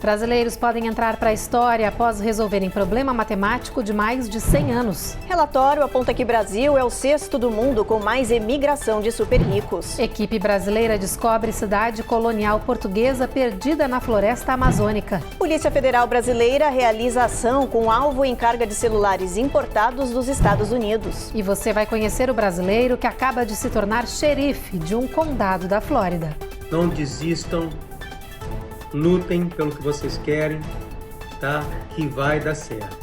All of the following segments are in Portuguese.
Brasileiros podem entrar para a história após resolverem problema matemático de mais de 100 anos. Relatório aponta que Brasil é o sexto do mundo com mais emigração de super ricos. Equipe brasileira descobre cidade colonial portuguesa perdida na floresta amazônica. Polícia Federal Brasileira realiza ação com alvo em carga de celulares importados dos Estados Unidos. E você vai conhecer o brasileiro que acaba de se tornar xerife de um condado da Flórida. Não desistam. Lutem pelo que vocês querem, tá? Que vai dar certo.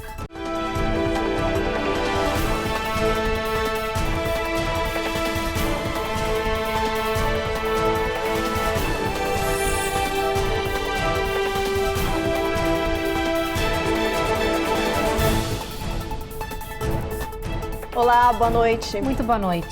Olá, boa noite. Muito boa noite.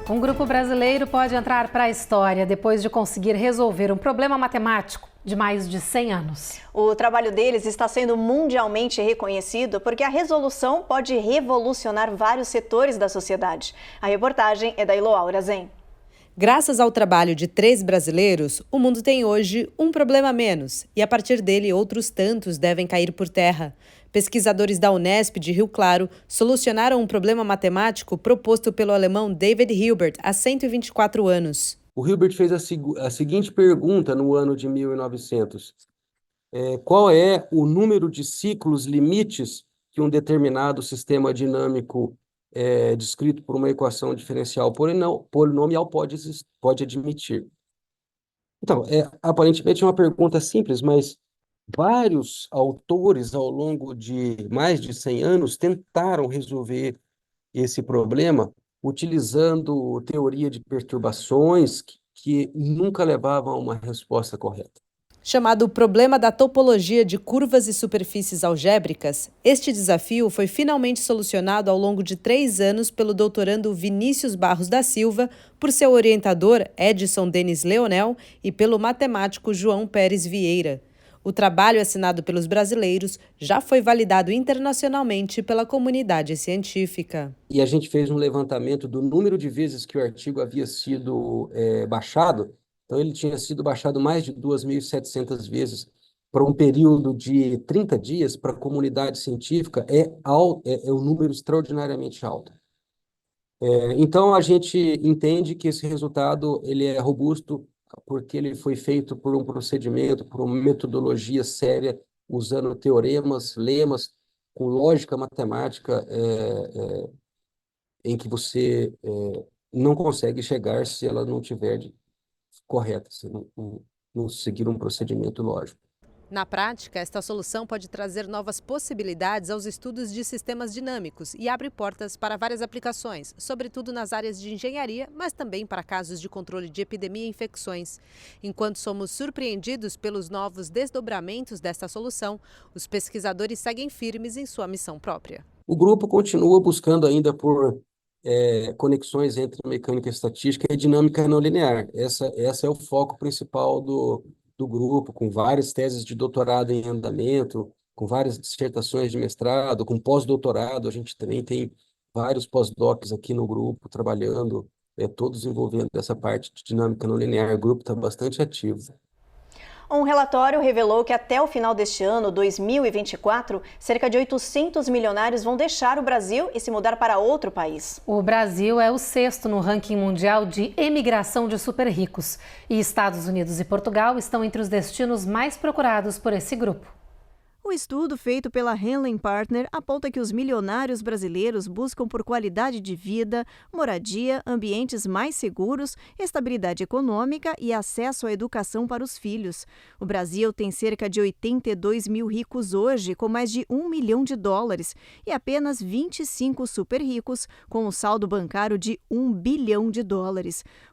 Um grupo brasileiro pode entrar para a história depois de conseguir resolver um problema matemático de mais de 100 anos. O trabalho deles está sendo mundialmente reconhecido porque a resolução pode revolucionar vários setores da sociedade. A reportagem é da Iloaura Zen. Graças ao trabalho de 3 brasileiros, o mundo tem hoje um problema a menos e, a partir dele, outros tantos devem cair por terra. Pesquisadores da Unesp de Rio Claro solucionaram um problema matemático proposto pelo alemão David Hilbert há 124 anos. O Hilbert fez a seguinte pergunta no ano de 1900. Qual é o número de ciclos limites que um determinado sistema dinâmico descrito por uma equação diferencial polinomial pode admitir? Então, aparentemente é uma pergunta simples, mas vários autores ao longo de mais de 100 anos tentaram resolver esse problema utilizando teoria de perturbações que nunca levavam a uma resposta correta. Chamado problema da topologia de curvas e superfícies algébricas, este desafio foi finalmente solucionado ao longo de 3 anos pelo doutorando Vinícius Barros da Silva, por seu orientador Edson Denis Leonel e pelo matemático João Pérez Vieira. O trabalho assinado pelos brasileiros já foi validado internacionalmente pela comunidade científica. E a gente fez um levantamento do número de vezes que o artigo havia sido baixado. Então, ele tinha sido baixado mais de 2.700 vezes para um período de 30 dias. Para a comunidade científica, é um número extraordinariamente alto. Então, a gente entende que esse resultado ele é robusto, porque ele foi feito por um procedimento, por uma metodologia séria, usando teoremas, lemas, com lógica matemática, em que você não consegue chegar se ela não estiver correta, se não seguir um procedimento lógico. Na prática, esta solução pode trazer novas possibilidades aos estudos de sistemas dinâmicos e abre portas para várias aplicações, sobretudo nas áreas de engenharia, mas também para casos de controle de epidemia e infecções. Enquanto somos surpreendidos pelos novos desdobramentos desta solução, os pesquisadores seguem firmes em sua missão própria. O grupo continua buscando ainda por conexões entre mecânica estatística e dinâmica não linear. Essa é o foco principal do grupo, com várias teses de doutorado em andamento, com várias dissertações de mestrado, com pós-doutorado. A gente também tem vários pós-docs aqui no grupo trabalhando, todos envolvendo essa parte de dinâmica não linear. O grupo está bastante ativo. Um relatório revelou que até o final deste ano, 2024, cerca de 800 milionários vão deixar o Brasil e se mudar para outro país. O Brasil é o 6º no ranking mundial de emigração de super ricos. E Estados Unidos e Portugal estão entre os destinos mais procurados por esse grupo. O estudo feito pela Henley Partner aponta que os milionários brasileiros buscam por qualidade de vida, moradia, ambientes mais seguros, estabilidade econômica e acesso à educação para os filhos. O Brasil tem cerca de 82 mil ricos hoje, com mais de $1 milhão, e apenas 25 super ricos, com um saldo bancário de $1 bilhão.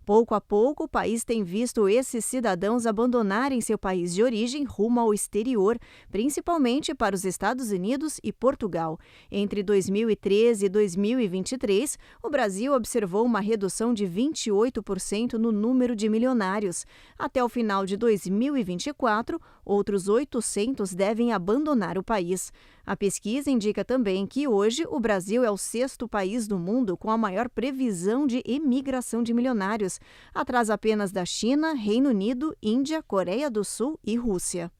Pouco a pouco, o país tem visto esses cidadãos abandonarem seu país de origem rumo ao exterior, principalmente para os Estados Unidos e Portugal. Entre 2013 e 2023, o Brasil observou uma redução de 28% no número de milionários. Até o final de 2024, outros 800 devem abandonar o país. A pesquisa indica também que hoje o Brasil é o 6º país do mundo com a maior previsão de emigração de milionários, atrás apenas da China, Reino Unido, Índia, Coreia do Sul e Rússia.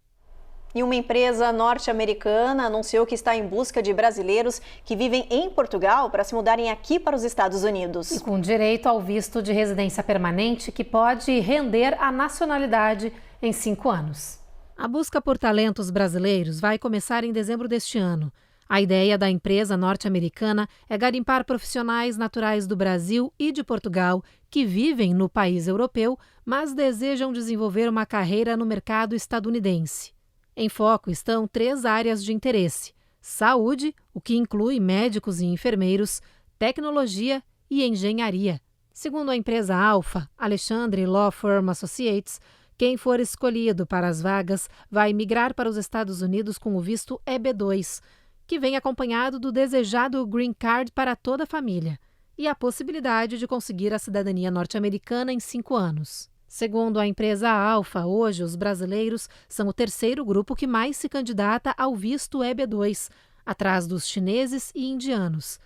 E uma empresa norte-americana anunciou que está em busca de brasileiros que vivem em Portugal para se mudarem aqui para os Estados Unidos. E com direito ao visto de residência permanente, que pode render a nacionalidade em 5 anos. A busca por talentos brasileiros vai começar em dezembro deste ano. A ideia da empresa norte-americana é garimpar profissionais naturais do Brasil e de Portugal que vivem no país europeu, mas desejam desenvolver uma carreira no mercado estadunidense. Em foco estão 3 áreas de interesse: saúde, o que inclui médicos e enfermeiros, tecnologia e engenharia. Segundo a empresa Alfa, Alexandre Law Firm Associates, quem for escolhido para as vagas vai migrar para os Estados Unidos com o visto EB2, que vem acompanhado do desejado Green Card para toda a família, e a possibilidade de conseguir a cidadania norte-americana em 5 anos. Segundo a empresa Alfa, hoje os brasileiros são o 3º grupo que mais se candidata ao visto EB2, atrás dos chineses e indianos.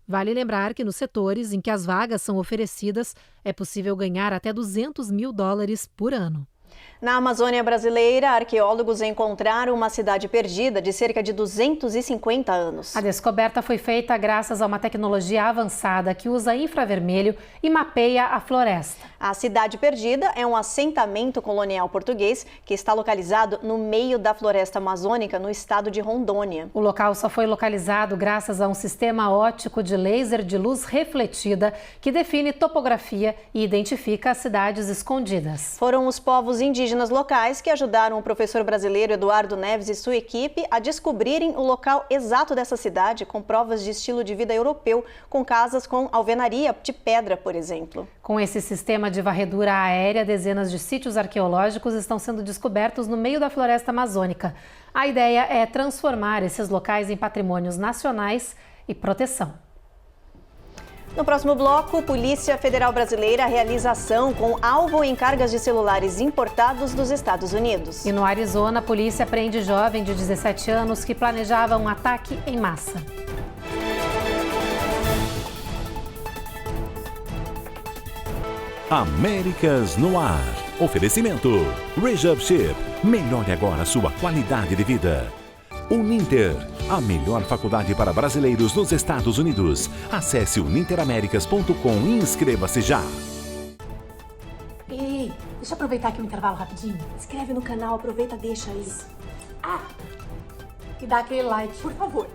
Vale lembrar que nos setores em que as vagas são oferecidas, é possível ganhar até $200 mil por ano. Na Amazônia brasileira, arqueólogos encontraram uma cidade perdida de cerca de 250 anos. A descoberta foi feita graças a uma tecnologia avançada que usa infravermelho e mapeia a floresta. A cidade perdida é um assentamento colonial português que está localizado no meio da floresta amazônica, no estado de Rondônia. O local só foi localizado graças a um sistema óptico de laser de luz refletida que define topografia e identifica as cidades escondidas. Foram os povos indígenas locais que ajudaram o professor brasileiro Eduardo Neves e sua equipe a descobrirem o local exato dessa cidade, com provas de estilo de vida europeu, com casas com alvenaria de pedra, por exemplo. Com esse sistema de varredura aérea, dezenas de sítios arqueológicos estão sendo descobertos no meio da floresta amazônica. A ideia é transformar esses locais em patrimônios nacionais e proteção. No próximo bloco, Polícia Federal Brasileira realiza ação com alvo em cargas de celulares importados dos Estados Unidos. E no Arizona, a polícia prende jovem de 17 anos que planejava um ataque em massa. Américas no ar. Oferecimento. Rejab Chip. Melhore agora sua qualidade de vida. Uninter, a melhor faculdade para brasileiros nos Estados Unidos. Acesse uninteraméricas.com e inscreva-se já. Ei, deixa eu aproveitar aqui o intervalo rapidinho. Inscreve no canal, aproveita, deixa aí. E dá aquele like, por favor.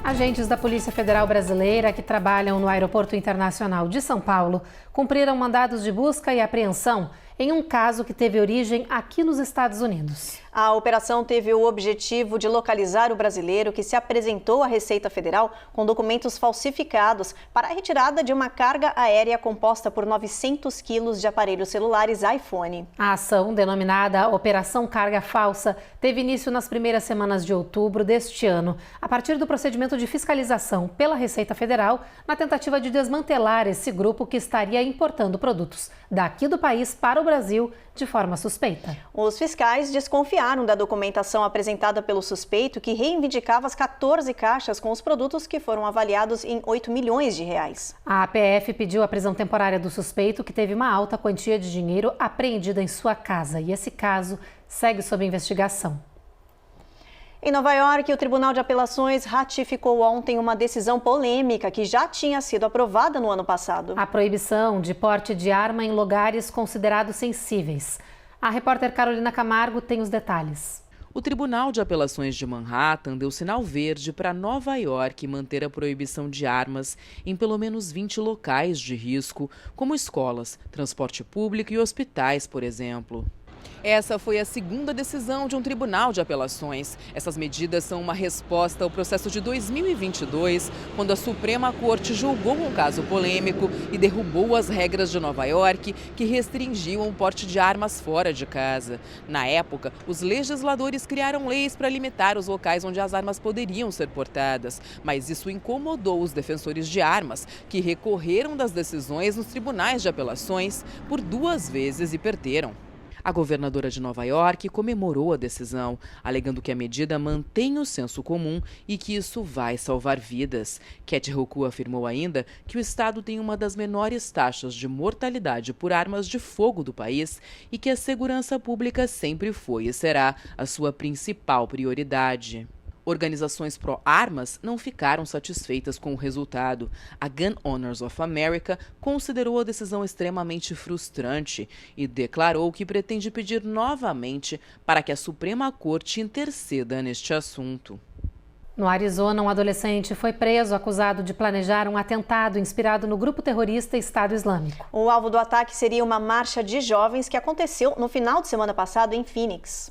Agentes da Polícia Federal Brasileira que trabalham no Aeroporto Internacional de São Paulo cumpriram mandados de busca e apreensão em um caso que teve origem aqui nos Estados Unidos. A operação teve o objetivo de localizar o brasileiro que se apresentou à Receita Federal com documentos falsificados para a retirada de uma carga aérea composta por 900 quilos de aparelhos celulares iPhone. A ação, denominada Operação Carga Falsa, teve início nas primeiras semanas de outubro deste ano, a partir do procedimento de fiscalização pela Receita Federal, na tentativa de desmantelar esse grupo que estaria importando produtos daqui do país para o Brasil de forma suspeita. Os fiscais desconfiaram da documentação apresentada pelo suspeito, que reivindicava as 14 caixas com os produtos que foram avaliados em 8 milhões de reais. A APF pediu a prisão temporária do suspeito, que teve uma alta quantia de dinheiro apreendida em sua casa, e esse caso segue sob investigação. Em Nova York, o Tribunal de Apelações ratificou ontem uma decisão polêmica que já tinha sido aprovada no ano passado. A proibição de porte de arma em lugares considerados sensíveis. A repórter Carolina Camargo tem os detalhes. O Tribunal de Apelações de Manhattan deu sinal verde para Nova York manter a proibição de armas em pelo menos 20 locais de risco, como escolas, transporte público e hospitais, por exemplo. Essa foi a segunda decisão de um tribunal de apelações. Essas medidas são uma resposta ao processo de 2022, quando a Suprema Corte julgou um caso polêmico e derrubou as regras de Nova York que restringiam o porte de armas fora de casa. Na época, os legisladores criaram leis para limitar os locais onde as armas poderiam ser portadas, mas isso incomodou os defensores de armas, que recorreram das decisões nos tribunais de apelações por 2 vezes e perderam. A governadora de Nova York comemorou a decisão, alegando que a medida mantém o senso comum e que isso vai salvar vidas. Kathy Hochul afirmou ainda que o estado tem uma das menores taxas de mortalidade por armas de fogo do país e que a segurança pública sempre foi e será a sua principal prioridade. Organizações pró-armas não ficaram satisfeitas com o resultado. A Gun Owners of America considerou a decisão extremamente frustrante e declarou que pretende pedir novamente para que a Suprema Corte interceda neste assunto. No Arizona, um adolescente foi preso acusado de planejar um atentado inspirado no grupo terrorista Estado Islâmico. O alvo do ataque seria uma marcha de jovens que aconteceu no final de semana passado em Phoenix.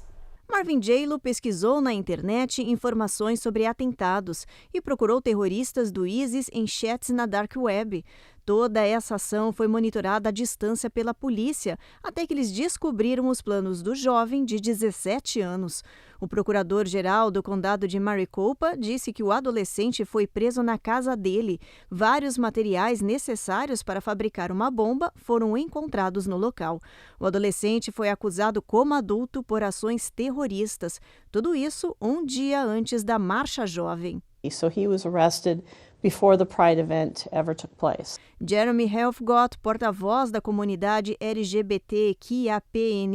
Marvin J-Lo pesquisou na internet informações sobre atentados e procurou terroristas do ISIS em chats na Dark Web. Toda essa ação foi monitorada à distância pela polícia, até que eles descobriram os planos do jovem de 17 anos. O procurador-geral do condado de Maricopa disse que o adolescente foi preso na casa dele. Vários materiais necessários para fabricar uma bomba foram encontrados no local. O adolescente foi acusado como adulto por ações terroristas. Tudo isso um dia antes da Marcha Jovem. So he was arrested before the Pride event ever took place. Jeremy Helfgott, porta-voz da comunidade LGBTQIAPN+,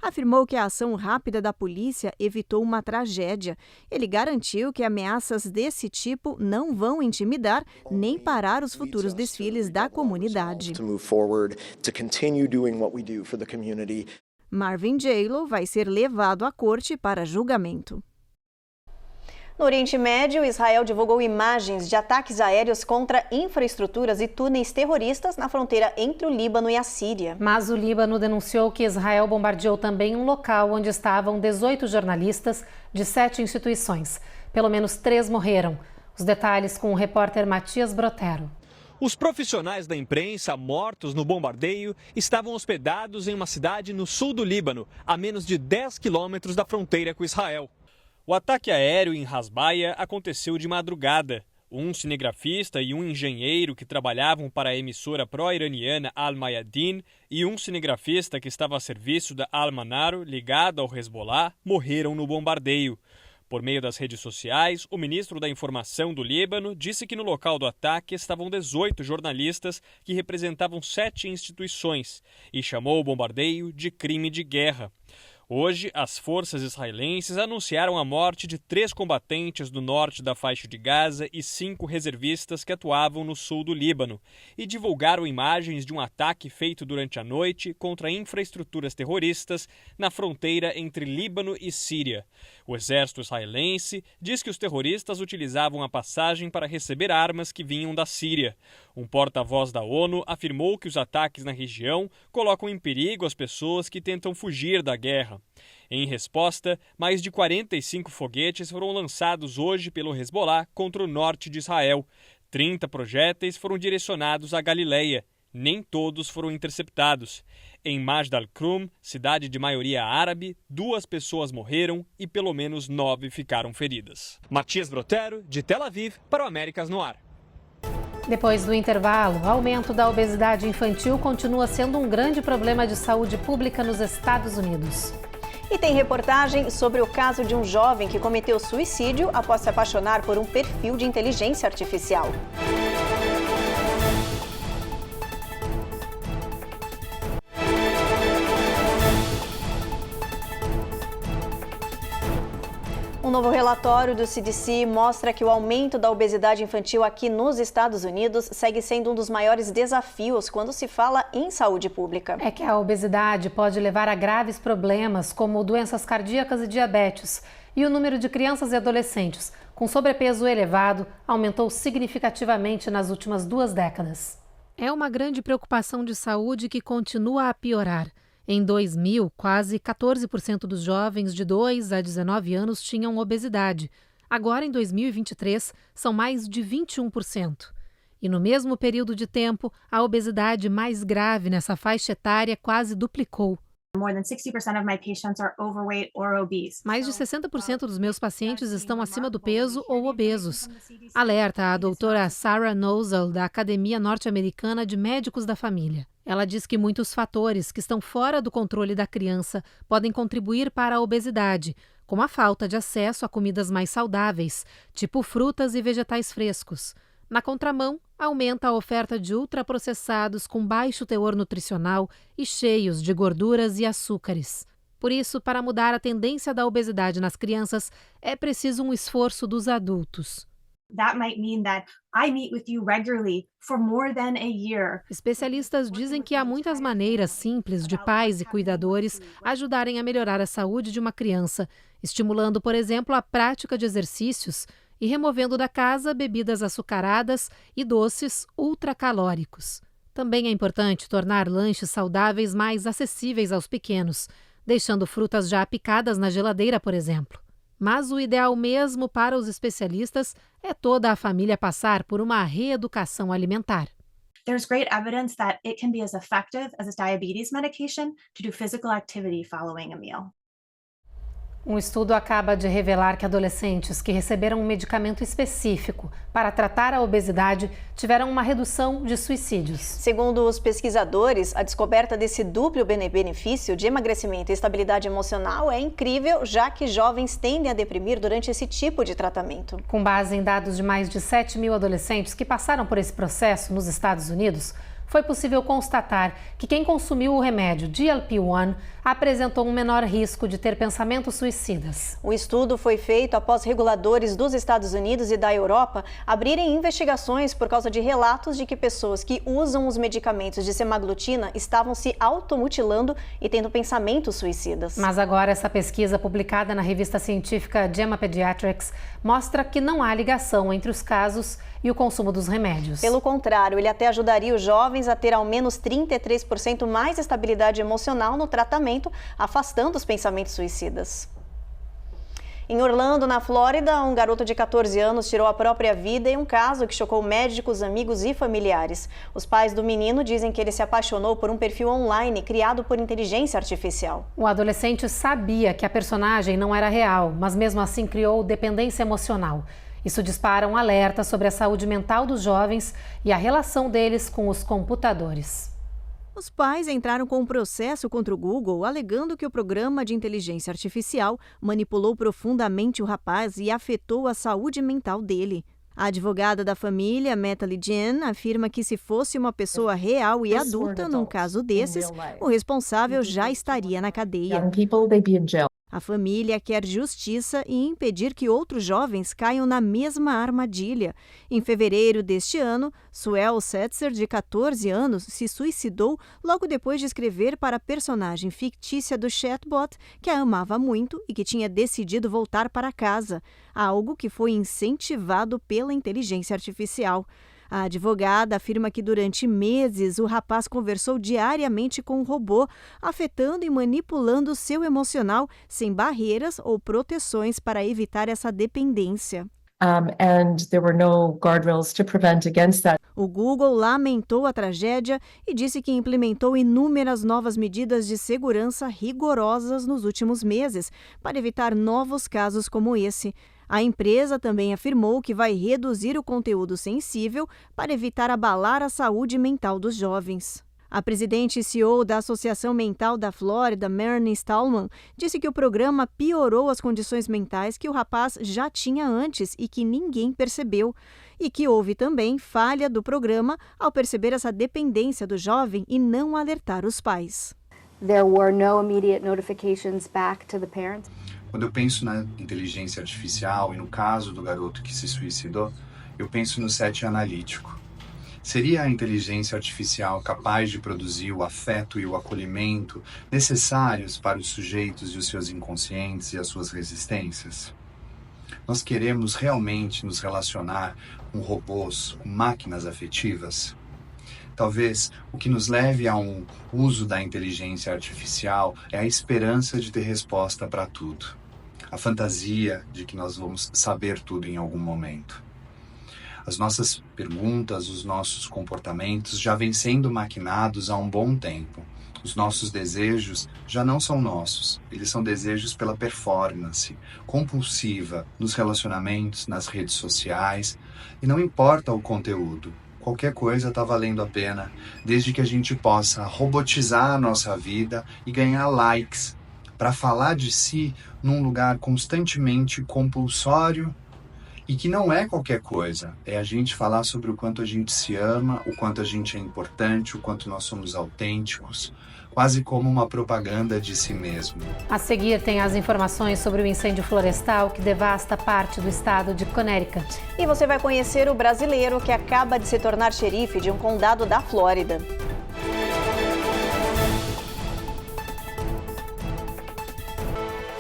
afirmou que a ação rápida da polícia evitou uma tragédia. Ele garantiu que ameaças desse tipo não vão intimidar nem parar os futuros desfiles da comunidade. Marvin J-Lo vai ser levado à corte para julgamento. No Oriente Médio, Israel divulgou imagens de ataques aéreos contra infraestruturas e túneis terroristas na fronteira entre o Líbano e a Síria. Mas o Líbano denunciou que Israel bombardeou também um local onde estavam 18 jornalistas de 7 instituições. Pelo menos 3 morreram. Os detalhes com o repórter Matias Brotero. Os profissionais da imprensa mortos no bombardeio estavam hospedados em uma cidade no sul do Líbano, a menos de 10 quilômetros da fronteira com Israel. O ataque aéreo em Hasbaya aconteceu de madrugada. Um cinegrafista e um engenheiro que trabalhavam para a emissora pró-iraniana Al-Mayadin e um cinegrafista que estava a serviço da Al-Manar, ligado ao Hezbollah, morreram no bombardeio. Por meio das redes sociais, o ministro da Informação do Líbano disse que no local do ataque estavam 18 jornalistas que representavam 7 instituições e chamou o bombardeio de crime de guerra. Hoje, as forças israelenses anunciaram a morte de 3 combatentes do norte da faixa de Gaza e 5 reservistas que atuavam no sul do Líbano e divulgaram imagens de um ataque feito durante a noite contra infraestruturas terroristas na fronteira entre Líbano e Síria. O exército israelense diz que os terroristas utilizavam a passagem para receber armas que vinham da Síria. Um porta-voz da ONU afirmou que os ataques na região colocam em perigo as pessoas que tentam fugir da guerra. Em resposta, mais de 45 foguetes foram lançados hoje pelo Hezbollah contra o norte de Israel. 30 projéteis foram direcionados à Galileia. Nem todos foram interceptados. Em Majd al-Krum, cidade de maioria árabe, 2 pessoas morreram e pelo menos 9 ficaram feridas. Matias Brotero, de Tel Aviv, para o Américas no Ar. Depois do intervalo, o aumento da obesidade infantil continua sendo um grande problema de saúde pública nos Estados Unidos. E tem reportagem sobre o caso de um jovem que cometeu suicídio após se apaixonar por um perfil de inteligência artificial. Um novo relatório do CDC mostra que o aumento da obesidade infantil aqui nos Estados Unidos segue sendo um dos maiores desafios quando se fala em saúde pública. É que a obesidade pode levar a graves problemas como doenças cardíacas e diabetes. E o número de crianças e adolescentes com sobrepeso elevado aumentou significativamente nas últimas 2 décadas. É uma grande preocupação de saúde que continua a piorar. Em 2000, quase 14% dos jovens de 2 a 19 anos tinham obesidade. Agora, em 2023, são mais de 21%. E no mesmo período de tempo, a obesidade mais grave nessa faixa etária quase duplicou. Mais de 60% dos meus pacientes estão acima do peso ou obesos. Alerta a doutora Sarah Nozzle, da Academia Norte-Americana de Médicos da Família. Ela diz que muitos fatores que estão fora do controle da criança podem contribuir para a obesidade, como a falta de acesso a comidas mais saudáveis, tipo frutas e vegetais frescos. Na contramão, aumenta a oferta de ultraprocessados com baixo teor nutricional e cheios de gorduras e açúcares. Por isso, para mudar a tendência da obesidade nas crianças, é preciso um esforço dos adultos. Especialistas dizem que há muitas maneiras simples de pais e cuidadores ajudarem a melhorar a saúde de uma criança, estimulando, por exemplo, a prática de exercícios e removendo da casa bebidas açucaradas e doces ultracalóricos. Também é importante tornar lanches saudáveis mais acessíveis aos pequenos, deixando frutas já picadas na geladeira, por exemplo. Mas o ideal mesmo para os especialistas é toda a família passar por uma reeducação alimentar. There's great evidence that it can be as effective as a diabetes medication to do physical activity following a meal. Um estudo acaba de revelar que adolescentes que receberam um medicamento específico para tratar a obesidade tiveram uma redução de suicídios. Segundo os pesquisadores, a descoberta desse duplo benefício de emagrecimento e estabilidade emocional é incrível, já que jovens tendem a deprimir durante esse tipo de tratamento. Com base em dados de mais de 7 mil adolescentes que passaram por esse processo nos Estados Unidos, foi possível constatar que quem consumiu o remédio GLP-1 apresentou um menor risco de ter pensamentos suicidas. O estudo foi feito após reguladores dos Estados Unidos e da Europa abrirem investigações por causa de relatos de que pessoas que usam os medicamentos de semaglutida estavam se automutilando e tendo pensamentos suicidas. Mas agora essa pesquisa publicada na revista científica JAMA Pediatrics mostra que não há ligação entre os casos e o consumo dos remédios. Pelo contrário, ele até ajudaria os jovens a ter ao menos 33% mais estabilidade emocional no tratamento, afastando os pensamentos suicidas. Em Orlando, na Flórida, um garoto de 14 anos tirou a própria vida em um caso que chocou médicos, amigos e familiares. Os pais do menino dizem que ele se apaixonou por um perfil online criado por inteligência artificial. O adolescente sabia que a personagem não era real, mas mesmo assim criou dependência emocional. Isso dispara um alerta sobre a saúde mental dos jovens e a relação deles com os computadores. Os pais entraram com um processo contra o Google, alegando que o programa de inteligência artificial manipulou profundamente o rapaz e afetou a saúde mental dele. A advogada da família, Metali Jen, afirma que se fosse uma pessoa real e adulta num caso desses, o responsável já estaria na cadeia. A família quer justiça e impedir que outros jovens caiam na mesma armadilha. Em fevereiro deste ano, Suel Setzer, de 14 anos, se suicidou logo depois de escrever para a personagem fictícia do chatbot que a amava muito e que tinha decidido voltar para casa, algo que foi incentivado pela inteligência artificial. A advogada afirma que durante meses o rapaz conversou diariamente com o robô, afetando e manipulando seu emocional sem barreiras ou proteções para evitar essa dependência. And there were no guardrails to prevent against that. O Google lamentou a tragédia e disse que implementou inúmeras novas medidas de segurança rigorosas nos últimos meses para evitar novos casos como esse. A empresa também afirmou que vai reduzir o conteúdo sensível para evitar abalar a saúde mental dos jovens. A presidente e CEO da Associação Mental da Flórida, Marnie Stallman, disse que o programa piorou as condições mentais que o rapaz já tinha antes e que ninguém percebeu, e que houve também falha do programa ao perceber essa dependência do jovem e não alertar os pais. There were no immediate notifications back to the parents. Quando eu penso na inteligência artificial e no caso do garoto que se suicidou, eu penso no set analítico. Seria a inteligência artificial capaz de produzir o afeto e o acolhimento necessários para os sujeitos e os seus inconscientes e as suas resistências? Nós queremos realmente nos relacionar com robôs, com máquinas afetivas? Talvez o que nos leve a um uso da inteligência artificial é a esperança de ter resposta para tudo. A fantasia de que nós vamos saber tudo em algum momento. As nossas perguntas, os nossos comportamentos já vêm sendo maquinados há um bom tempo. Os nossos desejos já não são nossos, eles são desejos pela performance compulsiva nos relacionamentos, nas redes sociais, e não importa o conteúdo, qualquer coisa está valendo a pena, desde que a gente possa robotizar a nossa vida e ganhar likes, para falar de si num lugar constantemente compulsório e que não é qualquer coisa, é a gente falar sobre o quanto a gente se ama, o quanto a gente é importante, o quanto nós somos autênticos, quase como uma propaganda de si mesmo. A seguir tem as informações sobre o incêndio florestal que devasta parte do estado de Connecticut. E você vai conhecer o brasileiro que acaba de se tornar xerife de um condado da Flórida.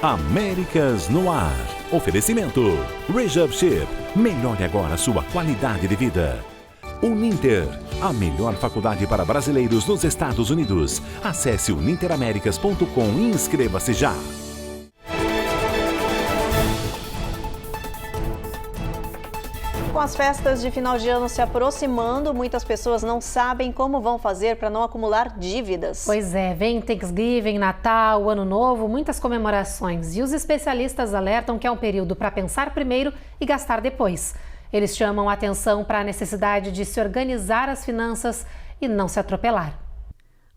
Américas no Ar. Oferecimento. Rejab Ship. Melhore agora a sua qualidade de vida. Uninter. A melhor faculdade para brasileiros nos Estados Unidos. Acesse uninteraméricas.com e inscreva-se já. Com as festas de final de ano se aproximando, muitas pessoas não sabem como vão fazer para não acumular dívidas. Pois é, vem Thanksgiving, Natal, Ano Novo, muitas comemorações. E os especialistas alertam que é um período para pensar primeiro e gastar depois. Eles chamam a atenção para a necessidade de se organizar as finanças e não se atropelar.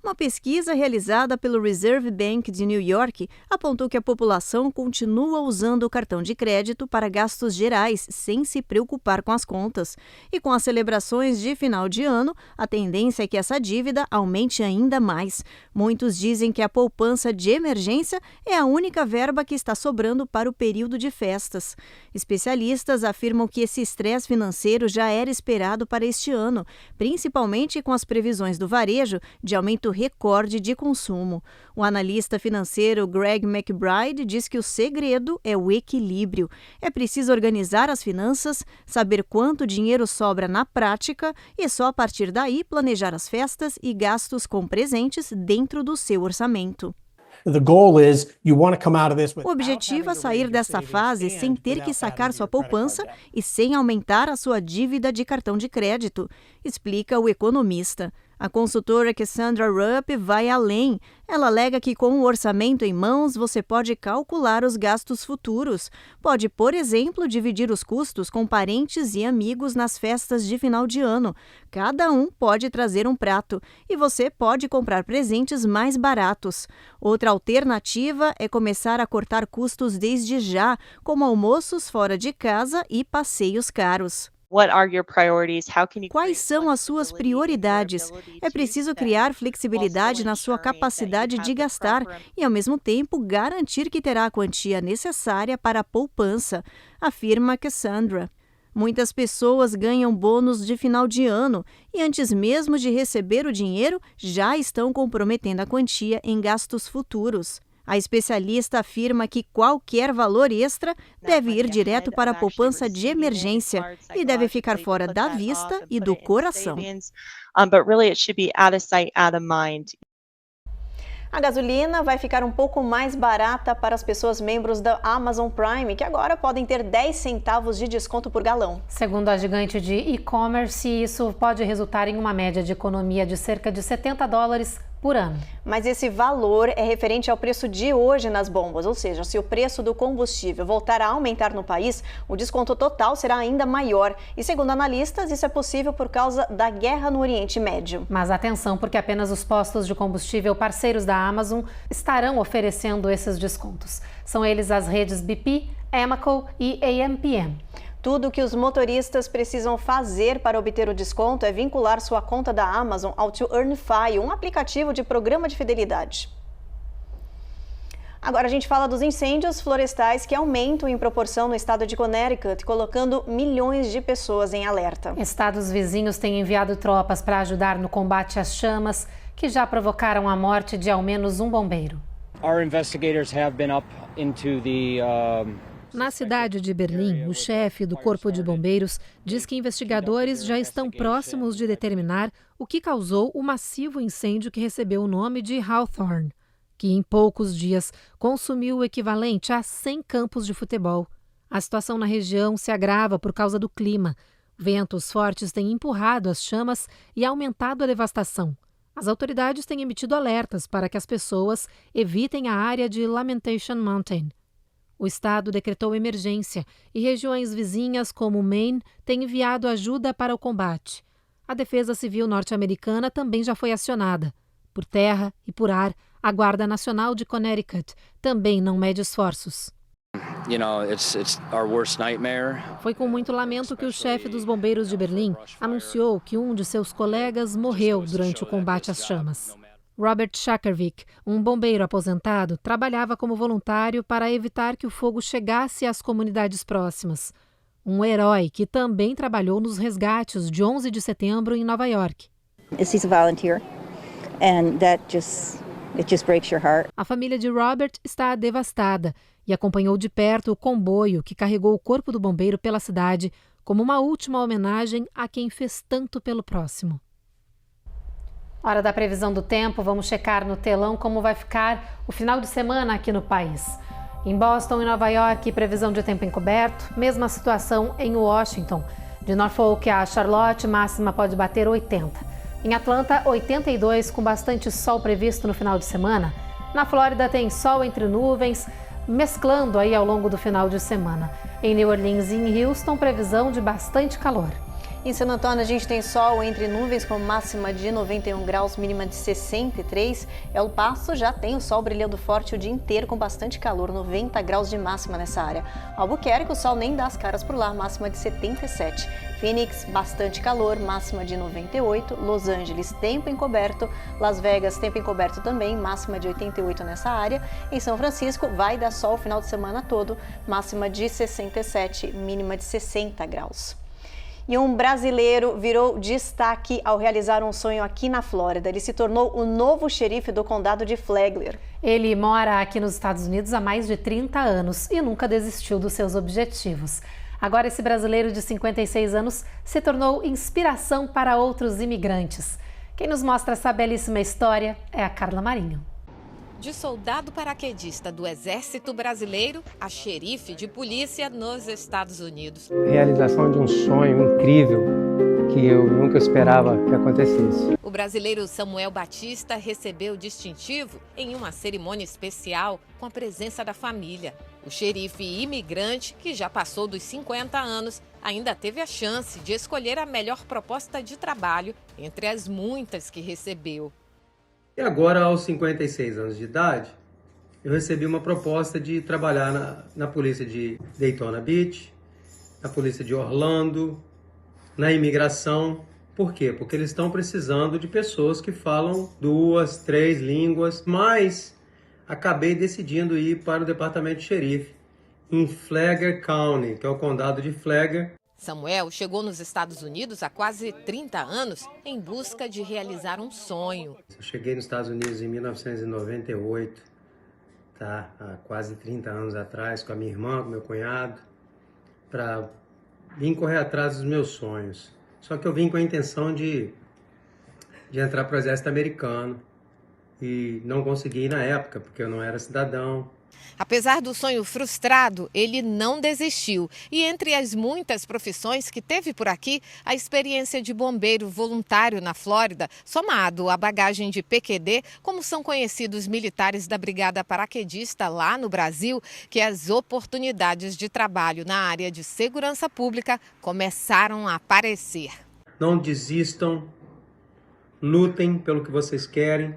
Uma pesquisa realizada pelo Reserve Bank de New York apontou que a população continua usando o cartão de crédito para gastos gerais, sem se preocupar com as contas. E com as celebrações de final de ano, a tendência é que essa dívida aumente ainda mais. Muitos dizem que a poupança de emergência é a única verba que está sobrando para o período de festas. Especialistas afirmam que esse estresse financeiro já era esperado para este ano, principalmente com as previsões do varejo de aumento recorde de consumo. O analista financeiro Greg McBride diz que o segredo é o equilíbrio. É preciso organizar as finanças, saber quanto dinheiro sobra na prática e só a partir daí planejar as festas e gastos com presentes dentro do seu orçamento. O objetivo é sair dessa fase sem ter que sacar sua poupança e sem aumentar a sua dívida de cartão de crédito, explica o economista. A consultora Cassandra Rupp vai além. Ela alega que com o orçamento em mãos você pode calcular os gastos futuros. Pode, por exemplo, dividir os custos com parentes e amigos nas festas de final de ano. Cada um pode trazer um prato e você pode comprar presentes mais baratos. Outra alternativa é começar a cortar custos desde já, como almoços fora de casa e passeios caros. Quais são as suas prioridades? É preciso criar flexibilidade na sua capacidade de gastar e, ao mesmo tempo, garantir que terá a quantia necessária para a poupança, afirma Cassandra. Muitas pessoas ganham bônus de final de ano e, antes mesmo de receber o dinheiro, já estão comprometendo a quantia em gastos futuros. A especialista afirma que qualquer valor extra deve ir direto para a poupança de emergência e deve ficar fora da vista e do coração. A gasolina vai ficar um pouco mais barata para as pessoas membros da Amazon Prime, que agora podem ter 10 centavos de desconto por galão. Segundo a gigante de e-commerce, isso pode resultar em uma média de economia de cerca de $70 por ano. Mas esse valor é referente ao preço de hoje nas bombas, ou seja, se o preço do combustível voltar a aumentar no país, o desconto total será ainda maior. E segundo analistas, isso é possível por causa da guerra no Oriente Médio. Mas atenção, porque apenas os postos de combustível parceiros da Amazon estarão oferecendo esses descontos. São eles as redes BP, Amoco e AMPM. Tudo o que os motoristas precisam fazer para obter o desconto é vincular sua conta da Amazon ao ToEarnify, um aplicativo de programa de fidelidade. Agora a gente fala dos incêndios florestais que aumentam em proporção no estado de Connecticut, colocando milhões de pessoas em alerta. Estados vizinhos têm enviado tropas para ajudar no combate às chamas, que já provocaram a morte de ao menos um bombeiro. Our investigators have been up into the Na cidade de Berlim, o chefe do Corpo de Bombeiros diz que investigadores já estão próximos de determinar o que causou o massivo incêndio que recebeu o nome de Hawthorne, que em poucos dias consumiu o equivalente a 100 campos de futebol. A situação na região se agrava por causa do clima. Ventos fortes têm empurrado as chamas e aumentado a devastação. As autoridades têm emitido alertas para que as pessoas evitem a área de Lamentation Mountain. O estado decretou emergência e regiões vizinhas como Maine têm enviado ajuda para o combate. A Defesa Civil norte-americana também já foi acionada. Por terra e por ar, a Guarda Nacional de Connecticut também não mede esforços. Foi com muito lamento que o chefe dos bombeiros de Berlim anunciou que um de seus colegas morreu durante o combate às chamas. Robert Shakervik, um bombeiro aposentado, trabalhava como voluntário para evitar que o fogo chegasse às comunidades próximas. Um herói que também trabalhou nos resgates de 11 de setembro em Nova York. He's a volunteer, and that just breaks your heart. A família de Robert está devastada e acompanhou de perto o comboio que carregou o corpo do bombeiro pela cidade como uma última homenagem a quem fez tanto pelo próximo. Hora da previsão do tempo, vamos checar no telão como vai ficar o final de semana aqui no país. Em Boston e Nova York, previsão de tempo encoberto, mesma situação em Washington. De Norfolk a Charlotte, máxima pode bater 80. Em Atlanta, 82, com bastante sol previsto no final de semana. Na Flórida tem sol entre nuvens, mesclando aí ao longo do final de semana. Em New Orleans e em Houston, previsão de bastante calor. Em San Antônio, a gente tem sol entre nuvens com máxima de 91 graus, mínima de 63. El Paso já tem o sol brilhando forte o dia inteiro com bastante calor, 90 graus de máxima nessa área. Albuquerque, o sol nem dá as caras por lá, máxima de 77. Phoenix, bastante calor, máxima de 98. Los Angeles, tempo encoberto. Las Vegas, tempo encoberto também, máxima de 88 nessa área. Em São Francisco, vai dar sol o final de semana todo, máxima de 67, mínima de 60 graus. E um brasileiro virou destaque ao realizar um sonho aqui na Flórida. Ele se tornou o novo xerife do condado de Flagler. Ele mora aqui nos Estados Unidos há mais de 30 anos e nunca desistiu dos seus objetivos. Agora esse brasileiro de 56 anos se tornou inspiração para outros imigrantes. Quem nos mostra essa belíssima história é a Carla Marinho. De soldado paraquedista do Exército Brasileiro a xerife de polícia nos Estados Unidos. Realização de um sonho incrível que eu nunca esperava que acontecesse. O brasileiro Samuel Batista recebeu o distintivo em uma cerimônia especial com a presença da família. O xerife imigrante, que já passou dos 50 anos, ainda teve a chance de escolher a melhor proposta de trabalho entre as muitas que recebeu. E agora, aos 56 anos de idade, eu recebi uma proposta de trabalhar na polícia de Daytona Beach, na polícia de Orlando, na imigração. Por quê? Porque eles estão precisando de pessoas que falam 2, 3 línguas, mas acabei decidindo ir para o departamento de xerife em Flagler County, que é o condado de Flagler. Samuel chegou nos Estados Unidos há quase 30 anos em busca de realizar um sonho. Eu cheguei nos Estados Unidos em 1998, há quase 30 anos atrás, com a minha irmã, com meu cunhado, para vir correr atrás dos meus sonhos. Só que eu vim com a intenção de entrar para o exército americano e não consegui na época, porque eu não era cidadão. Apesar do sonho frustrado, ele não desistiu. E entre as muitas profissões que teve por aqui, a experiência de bombeiro voluntário na Flórida, somado à bagagem de PQD, como são conhecidos militares da Brigada Paraquedista lá no Brasil, que as oportunidades de trabalho na área de segurança pública começaram a aparecer. Não desistam, lutem pelo que vocês querem,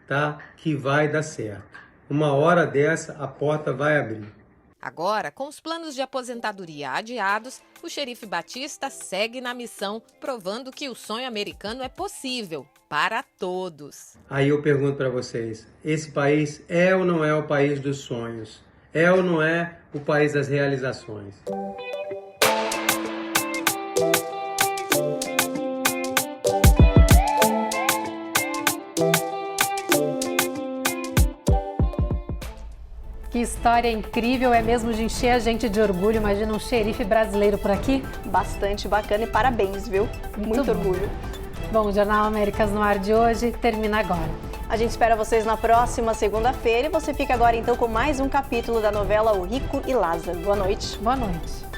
tá? Que vai dar certo. Uma hora dessa, a porta vai abrir. Agora, com os planos de aposentadoria adiados, o xerife Batista segue na missão, provando que o sonho americano é possível para todos. Aí eu pergunto para vocês, esse país é ou não é o país dos sonhos? É ou não é o país das realizações? Que história incrível, é mesmo de encher a gente de orgulho. Imagina um xerife brasileiro por aqui. Bastante bacana e parabéns, viu? Muito orgulho. Bom, o Jornal Américas no Ar de hoje termina agora. A gente espera vocês na próxima segunda-feira e você fica agora então com mais um capítulo da novela O Rico e Lázaro. Boa noite. Boa noite.